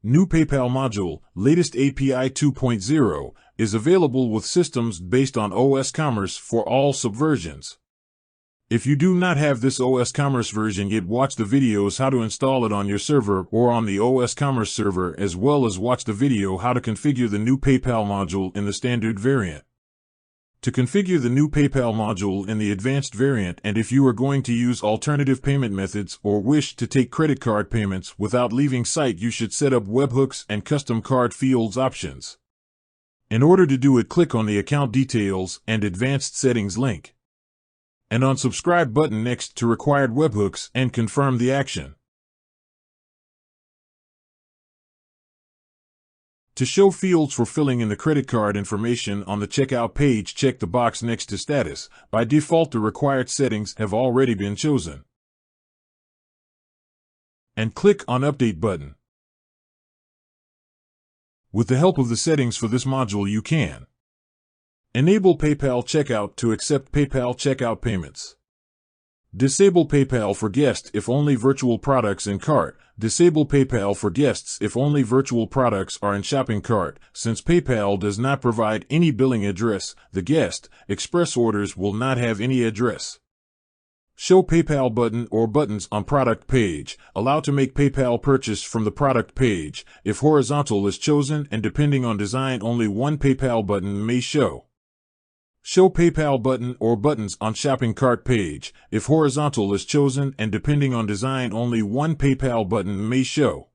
New PayPal module, latest API 2.0, is available with systems based on osCommerce for all subversions. If you do not have this osCommerce version yet, watch the videos how to install it on your server or on the osCommerce server, as well as watch the video how to configure the new PayPal module in the standard variant. To configure the new PayPal module in the advanced variant, and if you are going to use alternative payment methods or wish to take credit card payments without leaving site, you should set up webhooks and custom card fields options. In order to do it, click on the Account Details and Advanced Settings link, and on Subscribe button next to Required Webhooks, and confirm the action. To show fields for filling in the credit card information on the checkout page, check the box next to Status. By default, the required settings have already been chosen. And click on Update button. With the help of the settings for this module, you can enable PayPal checkout to accept PayPal checkout payments. Disable PayPal for guests if only virtual products in cart. Disable PayPal for guests if only virtual products are in shopping cart. Since PayPal does not provide any billing address, the guest express orders will not have any address. Show PayPal button or buttons on product page. Allow to make PayPal purchase from the product page. If horizontal is chosen and depending on design, only one PayPal button may show. Show PayPal button or buttons on shopping cart page. If horizontal is chosen and depending on design, only one PayPal button may show.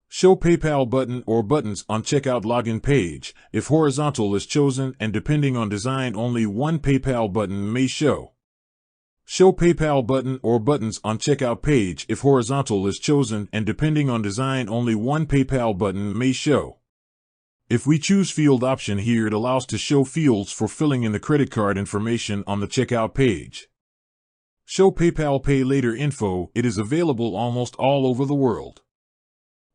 Show PayPal button or buttons on checkout login page. If horizontal is chosen and depending on design, only one PayPal button may show. Show PayPal button or buttons on checkout page. If horizontal is chosen and depending on design, only one PayPal button may show. If we choose field option here, it allows to show fields for filling in the credit card information on the checkout page. Show PayPal Pay Later info. It is available almost all over the world.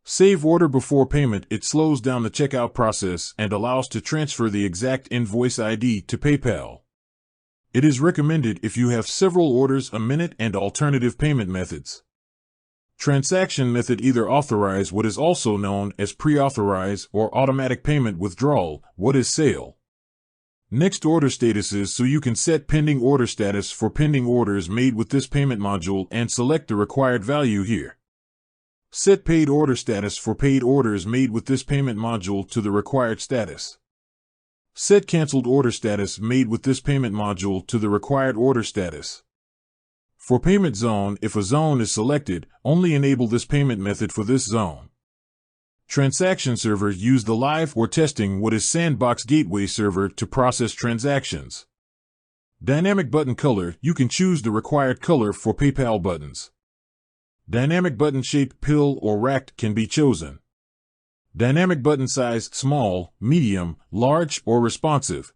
Save order before payment. It slows down the checkout process and allows to transfer the exact invoice ID to PayPal. It is recommended if you have several orders a minute and alternative payment methods. Transaction method, either authorize, what is also known as pre-authorize, or automatic payment withdrawal, what is sale. Next, order statuses, so you can set pending order status for pending orders made with this payment module and select the required value here. Set paid order status for paid orders made with this payment module to the required status. Set canceled order status made with this payment module to the required order status. For payment zone, if a zone is selected, only enable this payment method for this zone. Transaction server, use the live or testing what is sandbox gateway server to process transactions. Dynamic button color, you can choose the required color for PayPal buttons. Dynamic button shape, pill or racked, can be chosen. Dynamic button size, small, medium, large, or responsive.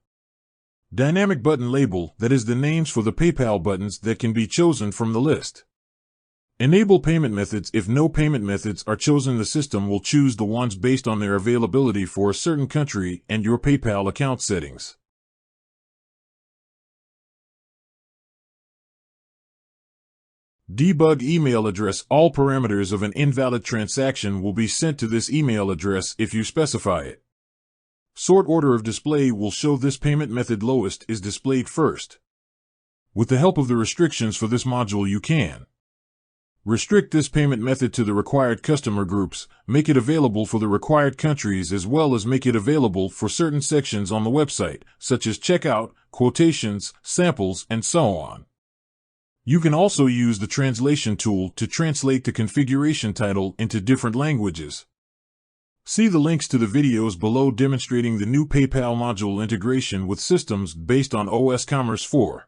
Dynamic button label, that is the names for the PayPal buttons that can be chosen from the list. Enable payment methods. If no payment methods are chosen, the system will choose the ones based on their availability for a certain country and your PayPal account settings. Debug email address. All parameters of an invalid transaction will be sent to this email address if you specify it. Sort order of display will show this payment method lowest is displayed first. With the help of the restrictions for this module, you can restrict this payment method to the required customer groups, make it available for the required countries, as well as make it available for certain sections on the website, such as checkout, quotations, samples, and so on. You can also use the translation tool to translate the configuration title into different languages. See the links to the videos below demonstrating the new PayPal module integration with systems based on osCommerce 4.